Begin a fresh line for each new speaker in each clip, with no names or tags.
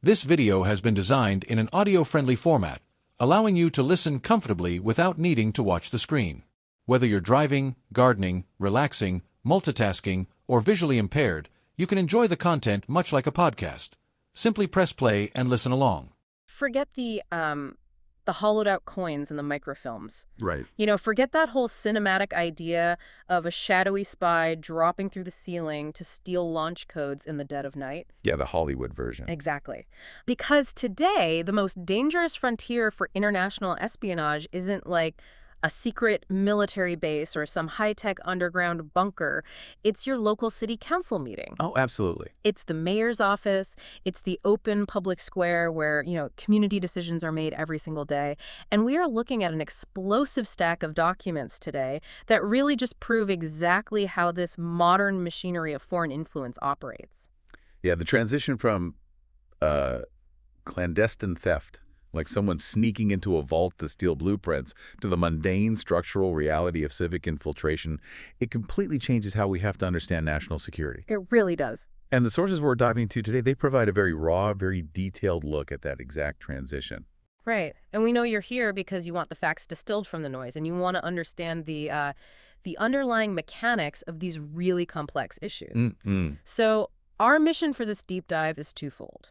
This video has been designed in an audio-friendly format, allowing you to listen comfortably without needing to watch the screen. Whether you're driving, gardening, relaxing, multitasking, or visually impaired, you can enjoy the content much like a podcast. Simply press play and listen along.
Forget the hollowed-out coins and the microfilms.
Right.
Forget that whole cinematic idea of a shadowy spy dropping through the ceiling to steal launch codes in the dead of night.
Yeah, the Hollywood version.
Exactly. Because today, the most dangerous frontier for international espionage isn't like a secret military base or some high-tech underground bunker. It's your local city council meeting.
Oh, absolutely.
It's the mayor's office. It's the open public square where, community decisions are made every single day. And we are looking at an explosive stack of documents today that really just prove exactly how this modern machinery of foreign influence operates.
Yeah, the transition from clandestine theft, like someone sneaking into a vault to steal blueprints, to the mundane structural reality of civic infiltration, it completely changes how we have to understand national security.
It really does.
And the sources we're diving into today, they provide a very raw, very detailed look at that exact transition.
Right. And we know you're here because you want the facts distilled from the noise, and you want to understand the underlying mechanics of these really complex issues. So our mission for this deep dive is twofold.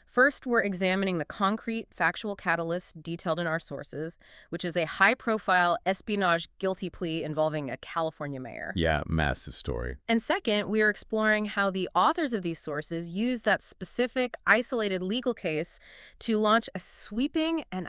First, we're examining the concrete, factual catalyst detailed in our sources, which is a high-profile espionage guilty plea involving a California mayor.
Yeah, massive story.
And second, we are exploring how the authors of these sources use that specific, isolated legal case to launch a sweeping and,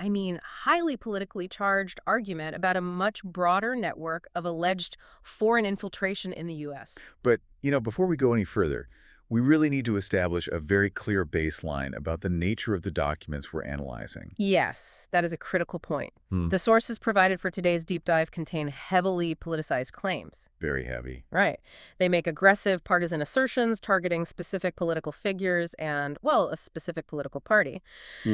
highly politically charged argument about a much broader network of alleged foreign infiltration in the U.S.
But, before we go any further, we really need to establish a very clear baseline about the nature of the documents we're analyzing.
Yes, that is a critical point. The sources provided for today's deep dive contain heavily politicized claims.
Very heavy.
Right. They make aggressive partisan assertions targeting specific political figures and, a specific political party.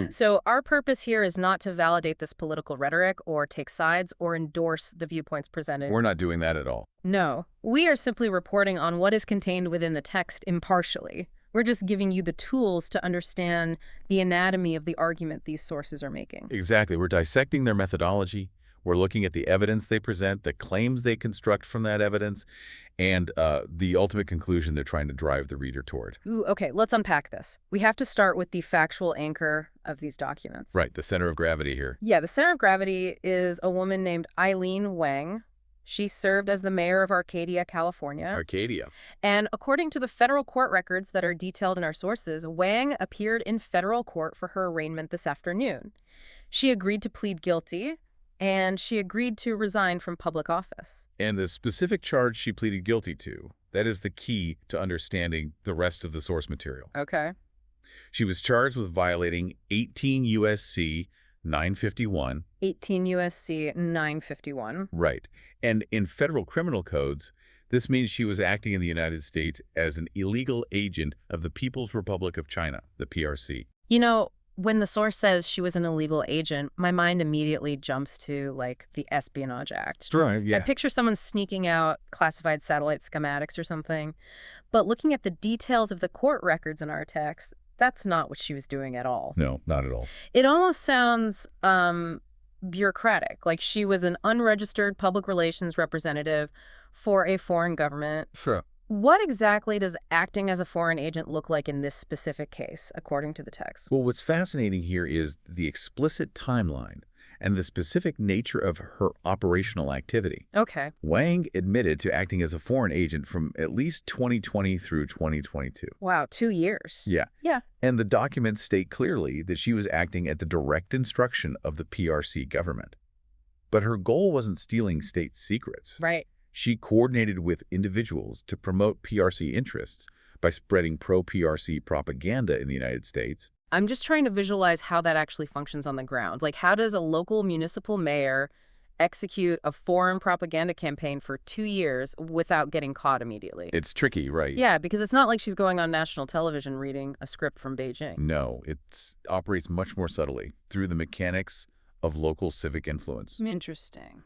So our purpose here is not to validate this political rhetoric or take sides or endorse the viewpoints presented.
We're not doing that at all.
No, we are simply reporting on what is contained within the text impartially. We're just giving you the tools to understand the anatomy of the argument these sources are making.
Exactly. We're dissecting their methodology. We're looking at the evidence they present, the claims they construct from that evidence, and the ultimate conclusion they're trying to drive the reader toward.
Ooh, okay, let's unpack this. We have to start with the factual anchor of these documents.
Right, the center of gravity here.
Yeah, the center of gravity is a woman named Eileen Wang. She served as the mayor of Arcadia, California.
Arcadia.
And according to the federal court records that are detailed in our sources, Wang appeared in federal court for her arraignment this afternoon. She agreed to plead guilty, and she agreed to resign from public office.
And the specific charge she pleaded guilty to, that is the key to understanding the rest of the source material.
Okay.
She was charged with violating 18 U.S.C. 951.
18 U.S.C. 951.
Right. And in federal criminal codes, this means she was acting in the United States as an illegal agent of the People's Republic of China, the PRC.
When the source says she was an illegal agent, my mind immediately jumps to, the Espionage Act.
Right, yeah.
I picture someone sneaking out classified satellite schematics or something. But looking at the details of the court records in our text, that's not what she was doing at all.
No, not at all.
It almost sounds bureaucratic, like she was an unregistered public relations representative for a foreign government.
Sure.
What exactly does acting as a foreign agent look like in this specific case, according to the text?
Well, what's fascinating here is the explicit timeline and the specific nature of her operational activity.
Okay.
Wang admitted to acting as a foreign agent from at least 2020 through 2022.
Wow, 2 years.
Yeah.
Yeah.
And the documents state clearly that she was acting at the direct instruction of the PRC government. But her goal wasn't stealing state secrets.
Right.
She coordinated with individuals to promote PRC interests by spreading pro-PRC propaganda in the United States.
I'm just trying to visualize how that actually functions on the ground. How does a local municipal mayor execute a foreign propaganda campaign for 2 years without getting caught immediately?
It's tricky, right?
Yeah, because it's not like she's going on national television reading a script from Beijing.
No, it operates much more subtly through the mechanics of local civic influence.
Interesting.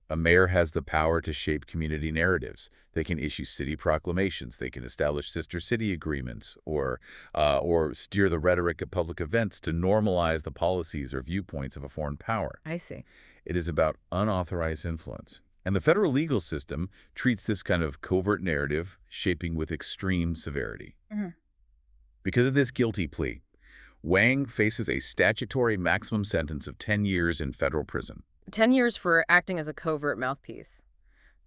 A mayor has the power to shape community narratives. They can issue city proclamations. They can establish sister city agreements or steer the rhetoric at public events to normalize the policies or viewpoints of a foreign power.
I see.
It is about unauthorized influence. And the federal legal system treats this kind of covert narrative shaping with extreme severity. Because of this guilty plea, Wang faces a statutory maximum sentence of 10 years in federal prison.
10 years for acting as a covert mouthpiece.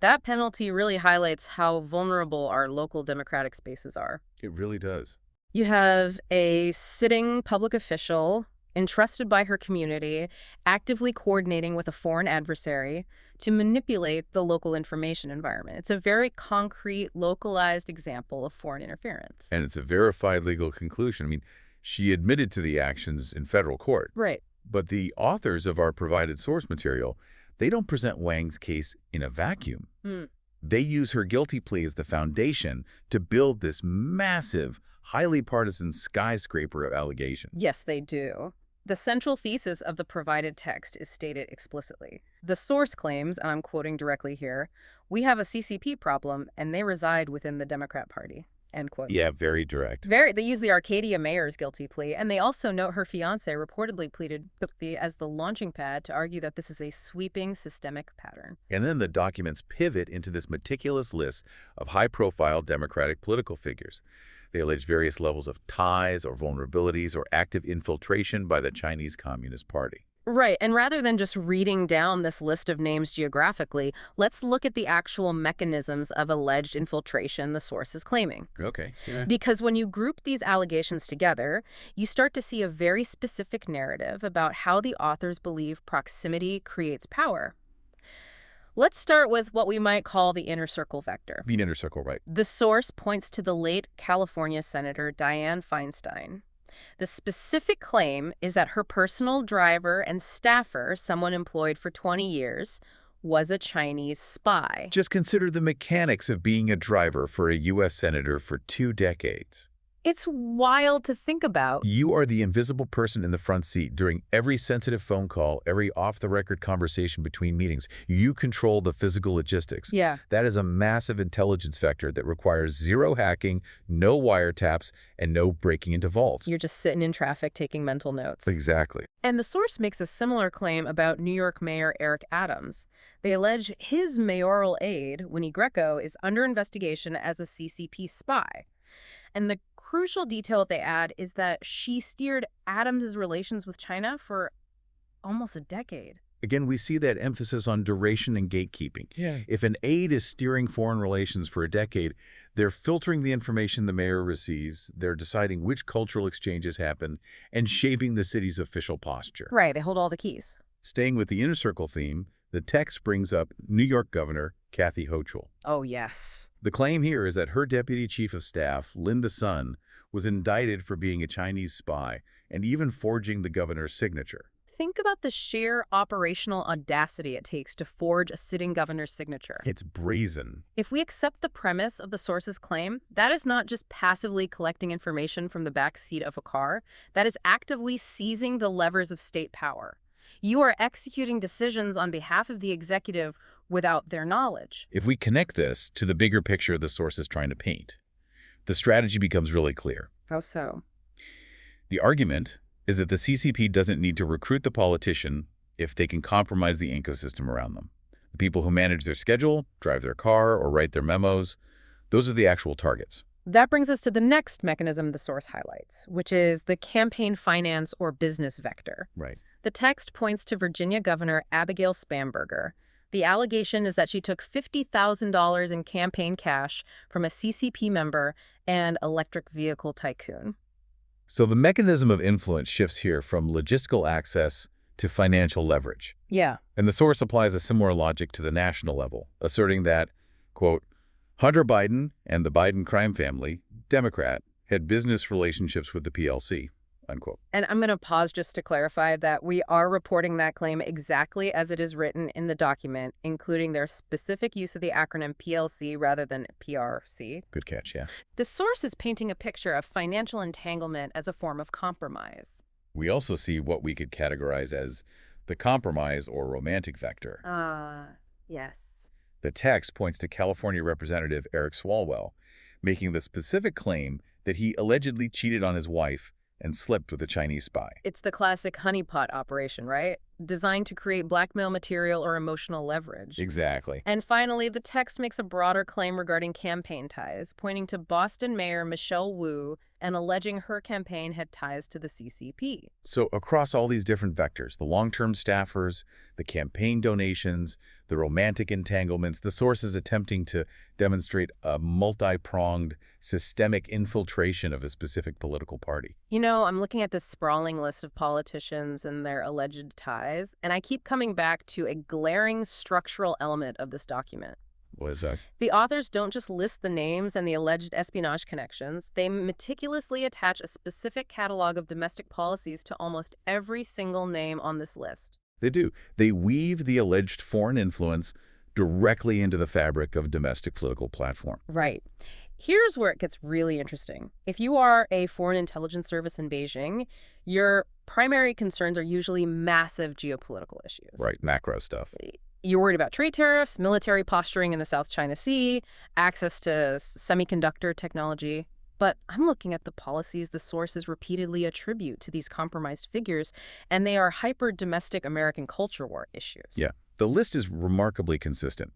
That penalty really highlights how vulnerable our local democratic spaces are.
It really does.
You have a sitting public official entrusted by her community, actively coordinating with a foreign adversary to manipulate the local information environment. It's a very concrete, localized example of foreign interference.
And it's a verified legal conclusion. I mean, she admitted to the actions in federal court.
Right.
But the authors of our provided source material, they don't present Wang's case in a vacuum. They use her guilty plea as the foundation to build this massive, highly partisan skyscraper of allegations.
Yes, they do. The central thesis of the provided text is stated explicitly. The source claims, and I'm quoting directly here, "We have a CCP problem, and they reside within the Democrat Party." End quote.
Yeah, very direct.
They use the Arcadia mayor's guilty plea, and they also note her fiancé reportedly pleaded guilty as the launching pad to argue that this is a sweeping systemic pattern.
And then the documents pivot into this meticulous list of high-profile Democratic political figures. They allege various levels of ties or vulnerabilities or active infiltration by the Chinese Communist Party.
Right, and rather than just reading down this list of names geographically, let's look at the actual mechanisms of alleged infiltration the source is claiming.
Okay. Yeah.
Because when you group these allegations together, you start to see a very specific narrative about how the authors believe proximity creates power. Let's start with what we might call the inner circle vector.
The inner circle, right.
The source points to the late California Senator Dianne Feinstein. The specific claim is that her personal driver and staffer, someone employed for 20 years, was a Chinese spy.
Just consider the mechanics of being a driver for a U.S. senator for 2 decades.
It's wild to think about.
You are the invisible person in the front seat during every sensitive phone call, every off-the-record conversation between meetings. You control the physical logistics.
Yeah.
That is a massive intelligence vector that requires zero hacking, no wiretaps, and no breaking into vaults.
You're just sitting in traffic taking mental notes.
Exactly.
And the source makes a similar claim about New York Mayor Eric Adams. They allege his mayoral aide, Winnie Greco, is under investigation as a CCP spy. And the crucial detail they add is that she steered Adams's relations with China for almost a decade.
Again, we see that emphasis on duration and gatekeeping. Yeah. If an aide is steering foreign relations for a decade, they're filtering the information the mayor receives, they're deciding which cultural exchanges happen, and shaping the city's official posture.
Right, they hold all the keys.
Staying with the inner circle theme, the text brings up New York Governor Kathy Hochul.
Oh, yes.
The claim here is that her deputy chief of staff, Linda Sun, was indicted for being a Chinese spy and even forging the governor's signature.
Think about the sheer operational audacity it takes to forge a sitting governor's signature.
It's brazen.
If we accept the premise of the source's claim, that is not just passively collecting information from the back seat of a car. That is actively seizing the levers of state power. You are executing decisions on behalf of the executive without their knowledge.
If we connect this to the bigger picture the source is trying to paint, the strategy becomes really clear.
How so?
The argument is that the CCP doesn't need to recruit the politician if they can compromise the ecosystem around them. The people who manage their schedule, drive their car, or write their memos, those are the actual targets.
That brings us to the next mechanism the source highlights, which is the campaign finance or business vector.
Right.
The text points to Virginia Governor Abigail Spanberger. The allegation is that she took $50,000 in campaign cash from a CCP member and electric vehicle tycoon.
So the mechanism of influence shifts here from logistical access to financial leverage.
Yeah.
And the source applies a similar logic to the national level, asserting that, quote, Hunter Biden and the Biden crime family, Democrat, had business relationships with the PLC, unquote.
And I'm going to pause just to clarify that we are reporting that claim exactly as it is written in the document, including their specific use of the acronym PLC rather than PRC.
Good catch, yeah.
The source is painting a picture of financial entanglement as a form of compromise.
We also see what we could categorize as the compromise or romantic vector.
Yes.
The text points to California Representative Eric Swalwell, making the specific claim that he allegedly cheated on his wife and slept with a Chinese spy.
It's the classic honeypot operation, right? Designed to create blackmail material or emotional leverage.
Exactly.
And finally, the text makes a broader claim regarding campaign ties, pointing to Boston Mayor Michelle Wu and alleging her campaign had ties to the CCP.
So across all these different vectors, the long-term staffers, the campaign donations, the romantic entanglements, the sources attempting to demonstrate a multi-pronged systemic infiltration of a specific political party.
You know, I'm looking at this sprawling list of politicians and their alleged ties, and I keep coming back to a glaring structural element of this document.
What is that?
The authors don't just list the names and the alleged espionage connections. They meticulously attach a specific catalog of domestic policies to almost every single name on this list.
They do. They weave the alleged foreign influence directly into the fabric of domestic political platform.
Right. Here's where it gets really interesting. If you are a foreign intelligence service in Beijing, your primary concerns are usually massive geopolitical issues.
Right, macro stuff.
You're worried about trade tariffs, military posturing in the South China Sea, access to semiconductor technology. But I'm looking at the policies the sources repeatedly attribute to these compromised figures, and they are hyper-domestic American culture war issues.
Yeah, the list is remarkably consistent.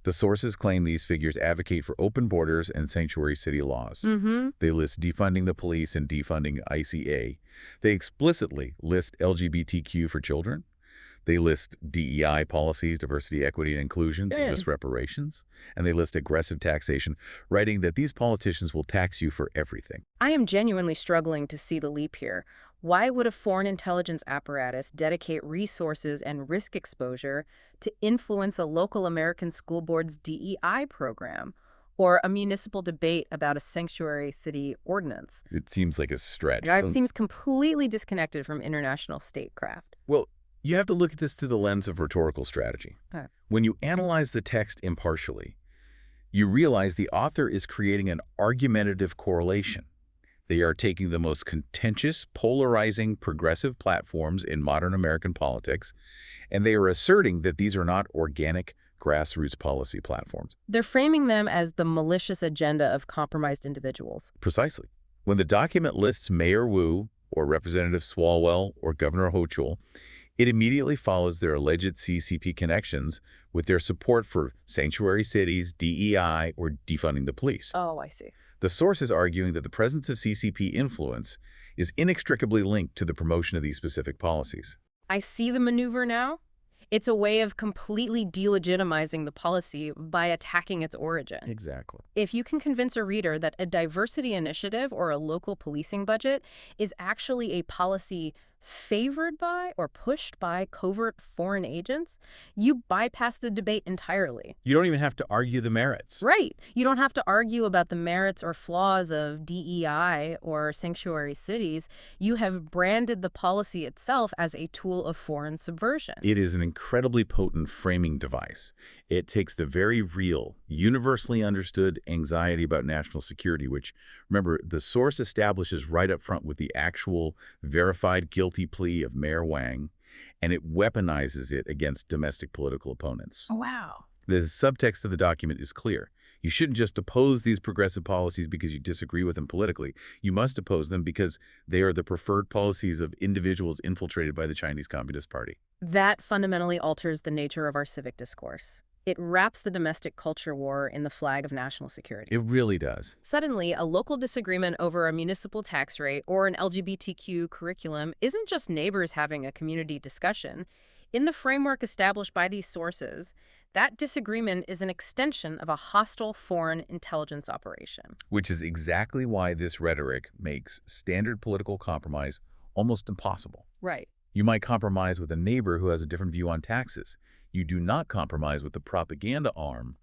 The sources claim these figures advocate for open borders and sanctuary city laws. They list defunding the police and defunding ICA. They explicitly list LGBTQ for children. They list DEI policies, diversity, equity, and inclusion. They list reparations. And they list aggressive taxation, writing that these politicians will tax you for everything.
I am genuinely struggling to see the leap here. Why would a foreign intelligence apparatus dedicate resources and risk exposure to influence a local American school board's DEI program or a municipal debate about a sanctuary city ordinance?
It seems like a stretch.
It seems completely disconnected from international statecraft.
Well, you have to look at this through the lens of rhetorical strategy. When you analyze the text impartially, you realize the author is creating an argumentative correlation. They are taking the most contentious, polarizing, progressive platforms in modern American politics, and they are asserting that these are not organic, grassroots policy platforms.
They're framing them as the malicious agenda of compromised individuals.
Precisely. When the document lists Mayor Wu, or Representative Swalwell, or Governor Hochul, it immediately follows their alleged CCP connections with their support for sanctuary cities, DEI, or defunding the police.
Oh, I see.
The source is arguing that the presence of CCP influence is inextricably linked to the promotion of these specific policies.
I see the maneuver now. It's a way of completely delegitimizing the policy by attacking its origin.
Exactly.
If you can convince a reader that a diversity initiative or a local policing budget is actually a policy favored by or pushed by covert foreign agents, you bypass the debate entirely.
You don't even have to argue the merits.
Right. You don't have to argue about the merits or flaws of DEI or sanctuary cities. You have branded the policy itself as a tool of foreign subversion.
It is an incredibly potent framing device. It takes the very real, universally understood anxiety about national security, which, remember, the source establishes right up front with the actual verified guilty plea of Mayor Wang, and it weaponizes it against domestic political opponents.
Oh, wow.
The subtext of the document is clear. You shouldn't just oppose these progressive policies because you disagree with them politically. You must oppose them because they are the preferred policies of individuals infiltrated by the Chinese Communist Party.
That fundamentally alters the nature of our civic discourse. It wraps the domestic culture war in the flag of national security.
It really does.
Suddenly, a local disagreement over a municipal tax rate or an LGBTQ curriculum isn't just neighbors having a community discussion. In the framework established by these sources, that disagreement is an extension of a hostile foreign intelligence operation.
Which is exactly why this rhetoric makes standard political compromise almost impossible.
Right.
You might compromise with a neighbor who has a different view on taxes. You do not compromise with the propaganda arm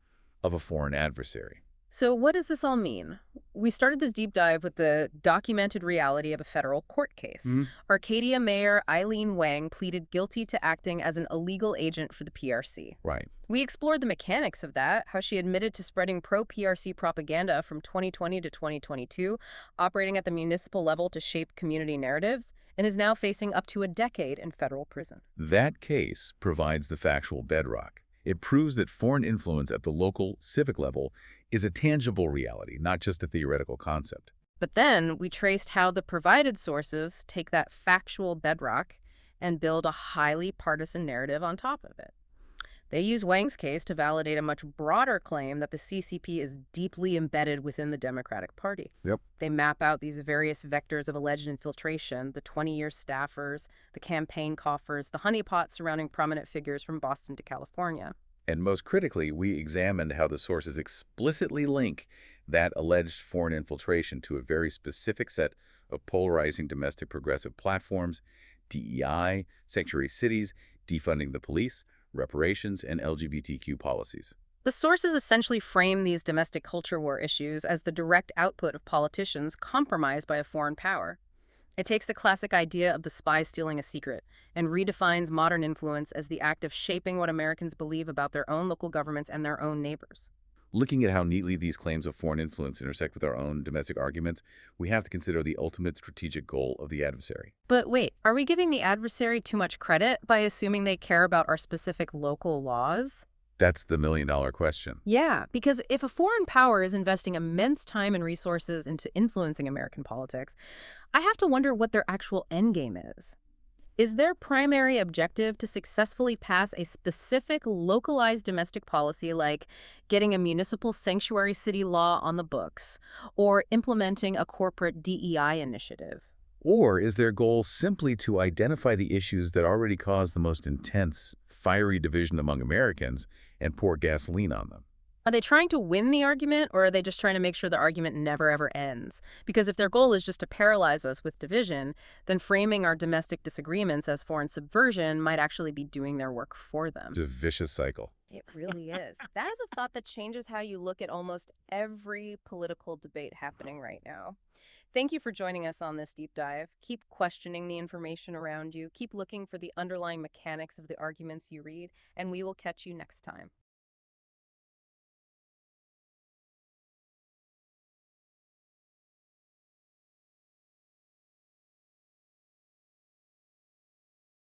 of a foreign adversary.
So what does this all mean? We started this deep dive with the documented reality of a federal court case.
Mhm.
Arcadia Mayor Eileen Wang pleaded guilty to acting as an illegal agent for the PRC.
Right.
We explored the mechanics of that, how she admitted to spreading pro-PRC propaganda from 2020 to 2022, operating at the municipal level to shape community narratives, and is now facing up to a decade in federal prison.
That case provides the factual bedrock. It proves that foreign influence at the local, civic level is a tangible reality, not just a theoretical concept.
But then we traced how the provided sources take that factual bedrock and build a highly partisan narrative on top of it. They use Wang's case to validate a much broader claim that the CCP is deeply embedded within the Democratic Party.
Yep.
They map out these various vectors of alleged infiltration, the 20-year staffers, the campaign coffers, the honeypot surrounding prominent figures from Boston to California.
And most critically, we examined how the sources explicitly link that alleged foreign infiltration to a very specific set of polarizing domestic progressive platforms: DEI, sanctuary cities, defunding the police, reparations, and LGBTQ policies.
The sources essentially frame these domestic culture war issues as the direct output of politicians compromised by a foreign power. It takes the classic idea of the spy stealing a secret and redefines modern influence as the act of shaping what Americans believe about their own local governments and their own neighbors.
Looking at how neatly these claims of foreign influence intersect with our own domestic arguments, we have to consider the ultimate strategic goal of the adversary.
But wait, are we giving the adversary too much credit by assuming they care about our specific local laws?
That's the million-dollar question.
Yeah, because if a foreign power is investing immense time and resources into influencing American politics, I have to wonder what their actual endgame is. Is their primary objective to successfully pass a specific localized domestic policy like getting a municipal sanctuary city law on the books or implementing a corporate DEI initiative?
Or is their goal simply to identify the issues that already cause the most intense, fiery division among Americans and pour gasoline on them?
Are they trying to win the argument, or are they just trying to make sure the argument never ever ends? Because if their goal is just to paralyze us with division, then framing our domestic disagreements as foreign subversion might actually be doing their work for them.
It's a vicious cycle.
It really is. That is a thought that changes how you look at almost every political debate happening right now. Thank you for joining us on this deep dive. Keep questioning the information around you. Keep looking for the underlying mechanics of the arguments you read, and we will catch you next time.